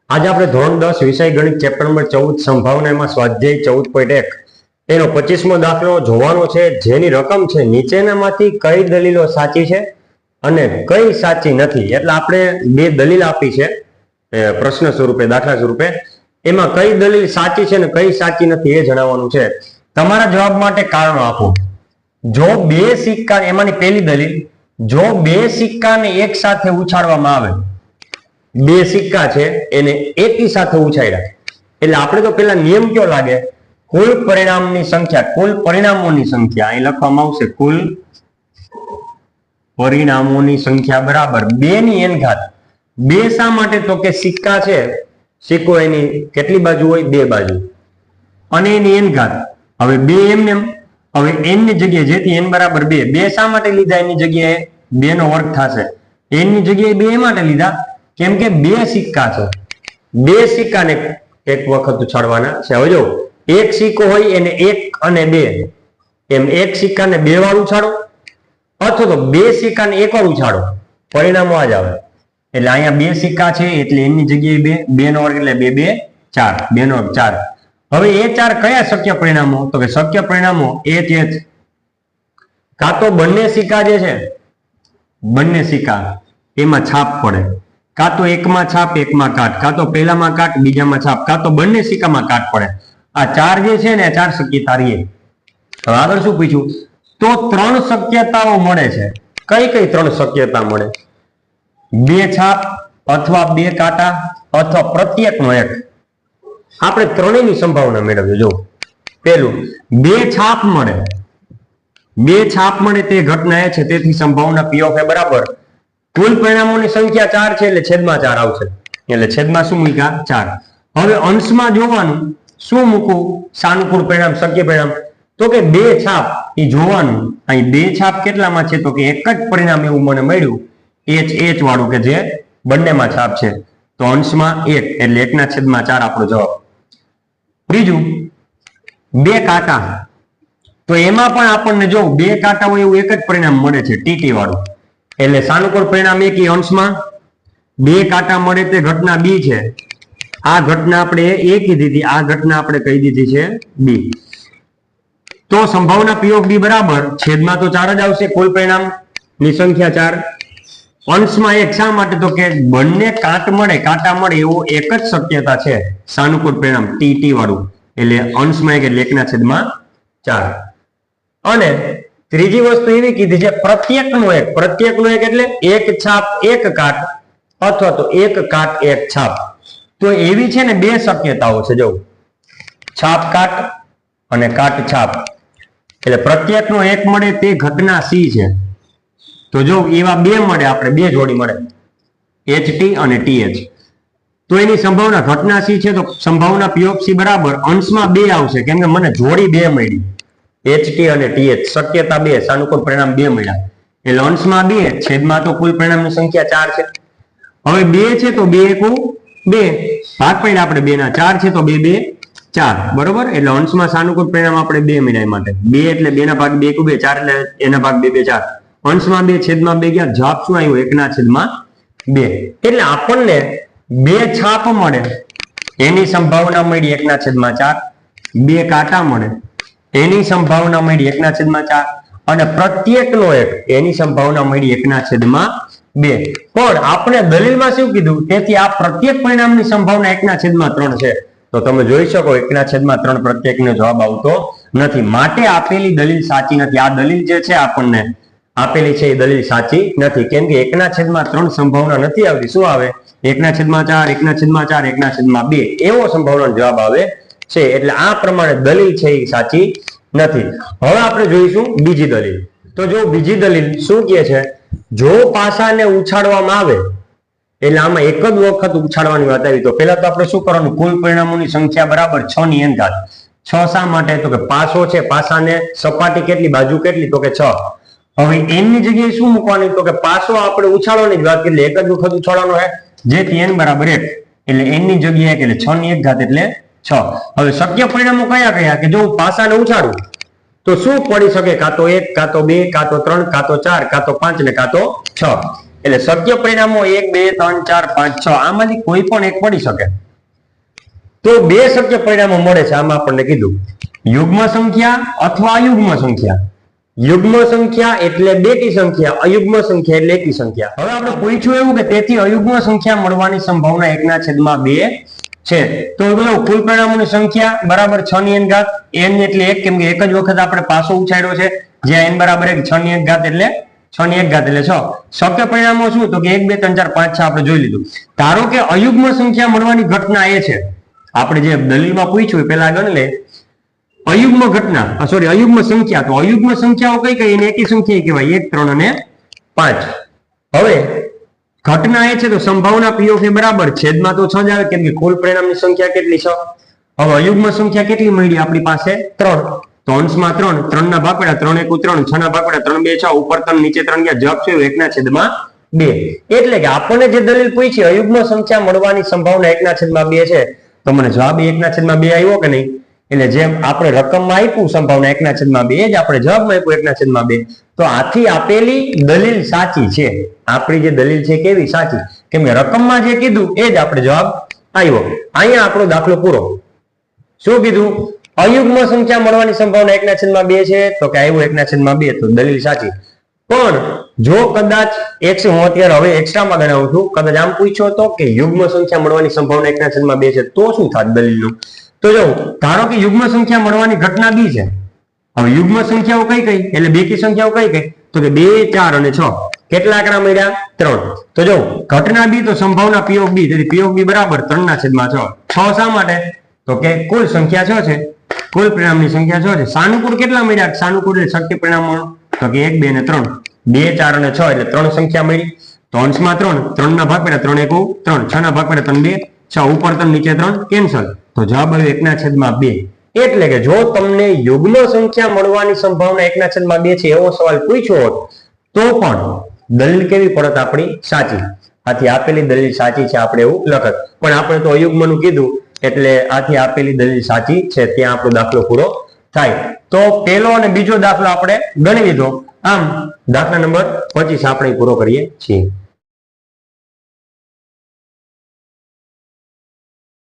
આજે આપણે ધોરણ 10 વિષય ગણિત ચેપ્ટર નંબર 14 સંભાવનામાં સ્વાધ્યાય 14.1 એનો 25મો દાખલો જોવાનો છે, જેની રકમ છે નીચેનામાંથી કઈ દલીલો સાચી છે અને કઈ સાચી નથી. એટલે આપણે બે દલીલ આપી છે પ્રશ્ન સ્વરૂપે, દાખલા સ્વરૂપે. એમાં કઈ દલીલ સાચી છે અને કઈ સાચી નથી એ જણાવવાનું છે. તમારા જવાબ માટે કારણો આપો. જો બે સિક્કા, એમાંની પહેલી દલીલ, જો બે સિક્કાને એક સાથે ઉછાળવામાં આવે, બે સિક્કા છે એને એકી સાથે ઉછાળ્યા, એટલે આપણે તો પેલા નિયમ કયો લાગે, કુલ પરિણામની સંખ્યા, કુલ પરિણામોની સંખ્યા અહીં લખવામાં આવશે, કુલ પરિણામોની સંખ્યા બરાબર 2 ની n ઘાત. બે શા માટે? તો કે સિક્કા છે, સિક્કો એની કેટલી બાજુ હોય? 2 બાજુ, અને એની n ઘાત. હવે 2 એમ, હવે n ની જગ્યાએ, જેથી n બરાબર 2, બે શા માટે લીધા? એની જગ્યાએ 2 નો વર્ગ થશે. n ની જગ્યાએ 2 એ માટે લીધા કેમ કે બે સિક્કા છે, બે સિક્કાને એક વખત ઉછાળવાના છે. હવે જો એક સિક્કો હોય એને 1 અને 2 એમ એક સિક્કાને 2 વાર ઉછાળો, અથવા તો બે સિક્કાને 1 વાર ઉછાળો, પરિણામો આ જ આવે. એટલે અહીંયા બે સિક્કા છે એટલે એની જગ્યાએ 2, 2 નો વર્ગ એટલે 2 2 4, 2 નો વર્ગ 4. હવે એ 4 કયા શક્ય પરિણામો? તો કે શક્ય પરિણામો h કાં તો બંને સિક્કા જે છે, બંને સિક્કા એમાં છાપ પડે, કાં તો એકમાં છાપ એકમાં કાટ, કાં તો પહેલામાં કાટ બીજામાં છાપ, કાં તો બંને સિક્કામાં કાટ પડે. આ 4 જે છે ને 4 શક્યતા રહી. તો આગળ શું પૂછ્યું? તો 3 શક્યતાઓ મળે છે. કઈ કઈ 3 શક્યતા મળે? 2 છાપ અથવા 2 કાંટા અથવા પ્રત્યેકનો એક. આપણે ત્રણેયની સંભાવના મેળવીએ. જો પહેલું 2 છાપ મળે, 2 છાપ મળે તે ઘટના એ છે, તેથી સંભાવના P of A બરાબર કુલ પરિણામોની સંખ્યા 4 છે એટલે છેદમાં 4 આવશે. એટલે છેદમાં શું મૂક્યા? 4. હવે અંશમાં જોવાનું, શું મૂકવું? સાનુકૂળ પરિણામ, શક્ય પરિણામ. તો કે 2 છાપ એ જોવાનું. અહીં 2 છાપ કેટલામાં છે? તો કે એક જ પરિણામ એવું મને મળ્યું, h વાળું, કે જે બંનેમાં છાપ છે. તો અંશમાં 1 એટલે 1/4 આપણો જવાબ. ત્રીજું 2 કાંટા. તો એમાં પણ આપણને જો 2 કાંટા હોય એવું એક જ પરિણામ મળે છે, ટીટી વાળું. એટલે સાનુકૂળ પરિણામ એક, અંશમાં 2 કાંટા મળે તે ઘટના બી છે. આ ઘટના આપણે એ કીધી હતી, આ ઘટના આપણે કહી દીધી છે બી. તો સંભાવના P of B બરાબર છેદમાં તો 4 જ આવશે, કુલ પરિણામ ની સંખ્યા 4, અંશમાં 1. શા માટે? તો કે બંને કાંટા મળે એવો એક જ શક્યતા છે, સાનુકૂળ પરિણામ ટી વાળું. એટલે અંશમાં 1 એટલે 1/4. અને ત્રીજી વસ્તુ એવી કીધી છે પ્રત્યેકનો એક. પ્રત્યેકનો એક એટલે એક છાપ એક કાટ અથવા તો એક કાટ એક છાપ. તો એવી છે ને 2 શક્યતાઓ છે. જો છાપ કાટ અને કાટ છાપ, એટલે પ્રત્યેકનો એક મળે તે ઘટના સી છે. તો જો એવા 2 મળે, આપણે 2 જોડી મળે, HT અને TH. તો એની સંભાવના ઘટના સી છે, તો સંભાવના P of C બરાબર અંશમાં 2 આવશે, કેમ કે મને જોડી 2 મળી, HT અને TH, શક્યતા 2, સાનુકૂળ પરિણામ 2 મળ્યા. એટલે અંશમાં 2, છેદમાં તો કુલ પરિણામની સંખ્યા 4 છે. હવે 2 છે તો 2 એકુ 2, ભાગ પાડ્યા આપણે 2 ના 4 છે તો 2 2 4, બરોબર. એટલે અંશમાં સાનુકૂળ પરિણામ આપણે 2 મળ્યા. માટે 2 એટલે 2 ના ભાગ 2 એકુ 2, 4 એટલે એના ભાગ 2 2 4, અંશમાં 2 છેદમાં 2 ગયા, જવાબ શું આવ્યો? 1/2. એટલે આપણને 2 છાપ મળે એની સંભાવના મળી 1/4, 2 કાંટા મળે એની સંભાવના મળી 1/4, અને પ્રત્યેકનો એક એની સંભાવના મળી 1/2. પણ આપણે દલીલમાં શું કીધું? તેથી આ પ્રત્યેક પરિણામની સંભાવના 1/3 છે. તો તમે જોઈ શકો 1/3 પ્રત્યેકનો જવાબ આવતો નથી. માટે આપેલી દલીલ સાચી નથી. આ દલીલ જે છે આપણને આપેલી છે એ દલીલ સાચી નથી, કેમ કે 1/3 સંભાવના નથી આવતી. શું આવે? 1/4, 1/4, 1/2 એવો સંભાવના જવાબ આવે છે. એટલે આ પ્રમાણે દલીલ છે એ સાચી નથી. હવે આપણે જોઈશું બીજી દલીલ. તો જો બીજી દલીલ શું કહે છે? જો પાસાને ઉછાળવામાં આવે, એટલે આમાં એક જ વખત ઉછાળવાની વાત આવી. તો પહેલા તો આપણે શું કરવાનું? કુલ પરિણામોની સંખ્યા બરાબર 6 ની n ઘાત. 6 શા માટે? તો કે પાસો છે, પાસાને સપાટી કેટલી, બાજુ કેટલી? તો કે 6. હવે n ની જગ્યાએ શું મૂકવાની? તો કે પાસો આપણે ઉછાળવાની જ વાત કરી, એક જ વખત ઉછાળવાનો છે, જેથી n બરાબર 1, એટલે n ની જગ્યાએ એટલે 6 ની 1 ઘાત એટલે 6. હવે શક્ય પરિણામો કયા કયા? કે જો હું પાસાને ઉછાળું તો શું પડી શકે? કાં તો 1, કાં તો 2, કાં તો 3, કાં તો 4, કાં તો 5 ને કાં તો 6. એટલે શક્ય પરિણામો 1 2 3 4 5 6 આમાંથી કોઈ પણ એક પડી શકે. તો બે શક્ય પરિણામો મળે છે. આમાં આપણને કીધું યુગ્મ સંખ્યા અથવા અયુગ્મ સંખ્યા. યુગ્મ સંખ્યા એટલે બેકી સંખ્યા, અયુગ્મ સંખ્યા એટલે એકી સંખ્યા. હવે આપણે પૂછ્યું એવું કે તેથી અયુગ્મ સંખ્યા મળવાની સંભાવના 1/2 છે. તો કુલ પરિણામોની સંખ્યા બરાબર 6 ની n ઘાત, n એટલે 1, કેમ કે એક જ વખત આપણે પાસો ઉછાળ્યો છે, જ્યાં n બરાબર 1, 6 ની 1 ઘાત એટલે 6 ની 1 ઘાત એટલે 6. શક્ય પરિણામો શું? તો કે 1 2 3 4 5 6 આપણે જોઈ લીધું. ધારો કે અયુગ્મ સંખ્યા મળવાની ઘટના એ છે, આપણે જે દલીલમાં પૂછ્યું પેલા ગણ લે અયુગ્મ ઘટના, સોરી અયુગ્મ સંખ્યા. તો અયુગ્મ સંખ્યાઓ કઈ કઈ? એને એકી સંખ્યા કહેવાય, 1 3 અને 5. હવે ઘટના એ છે તો સંભાવના p ઓફ a બરાબર છેદમાં તો 6 જ આવે, કેમ કે કુલ પરિણામની સંખ્યા કેટલી 6. હવે અયુગ્મ સંખ્યા કેટલી મળી આપણી પાસે? 3. તો અંશમાં 3, 3 ના ભાગ પડ્યા 3 1 3, 6 ના ભાગ પડ્યા 3 2 6, ઉપર 3 નીચે 3 ગયા, જવાબ છે 1/2. એટલે કે આપણને જે દલીલ પૂછી અયુગ્મ સંખ્યા મળવાની સંભાવના 1/2 છે, તો મને જવાબ 1/2 આવ્યો કે નહીં? એટલે જેમ આપણે રકમમાં આપ્યું સંભાવના 1/2 જ આપણે જવાબમાં આપ્યું 1/2. તો આથી આપેલી દલીલ સાચી છે. આપણી જે દલીલ છે કેવી? સાચી. કેમ કે રકમમાં જે કીધું એ જ આપણે જવાબ આવ્યો. અહીંયા આપણો દાખલો પૂરો. શું કીધું? અયુગ્મ સંખ્યા મળવાની સંભાવના 1/2 છે, તો કે આવ્યું 1/2, તો દલીલ સાચી. પણ જો કદાચ હું અત્યારે હવે એક્સ્ટ્રામાં ગણાવું છું, કદાચ આમ પૂછ્યો તો કે યુગ્મ સંખ્યા મળવાની સંભાવના 1/2 છે, તો શું થાત દલીલનું? તો જો ધારો કે યુગ્મ સંખ્યા મળવાની ઘટના બી છે. હવે યુગ્મ સંખ્યાઓ કઈ કઈ? એટલે બેકી સંખ્યાઓ કઈ કઈ? તો કે 2 4 અને 6. કેટલા આંકડા મળ્યા? 3. તો જો ઘટના બી તો સંભાવના p ઓફ b, તેથી p ઓફ b બરાબર 3/6. 6 શા માટે? તો કે કુલ સંખ્યા 6 છે, કુલ પરિણામની સંખ્યા 6 છે. સાનુકૂળ કેટલા મળ્યા? સાનુકૂળ એટલે શક્ય પરિણામો, તો કે 1 2 અને 3. 2 4 અને 6 એટલે 3 સંખ્યા મળી. તો અંશમાં 3, 3 ના ભાગ પડ્યા 3 1 3, 6 ના ભાગ પડ્યા 3 2 6, ઉપર 3 નીચે 3 કેન્સલ. તો જવાબ આવ્યો 1/2. એટલે કે જો તમને યુગ્મ સંખ્યા મળવાની સંભાવના 1/2 છે એવો સવાલ પૂછ્યો હોત તો પણ દલીલ કેવી પડત આપણી? સાચી. આથી આપેલી દલીલ સાચી છે આપણે એવું લખત. પણ આપણે તો અયુગ્મનું કીધું એટલે આથી આપેલી દલીલ સાચી છે, ત્યાં આપણો દાખલો પૂરો થાય. તો પહેલો અને બીજો દાખલો આપણે ગણી લીધો. આમ દાખલા નંબર 25 આપણે પૂરો કરીએ છીએ.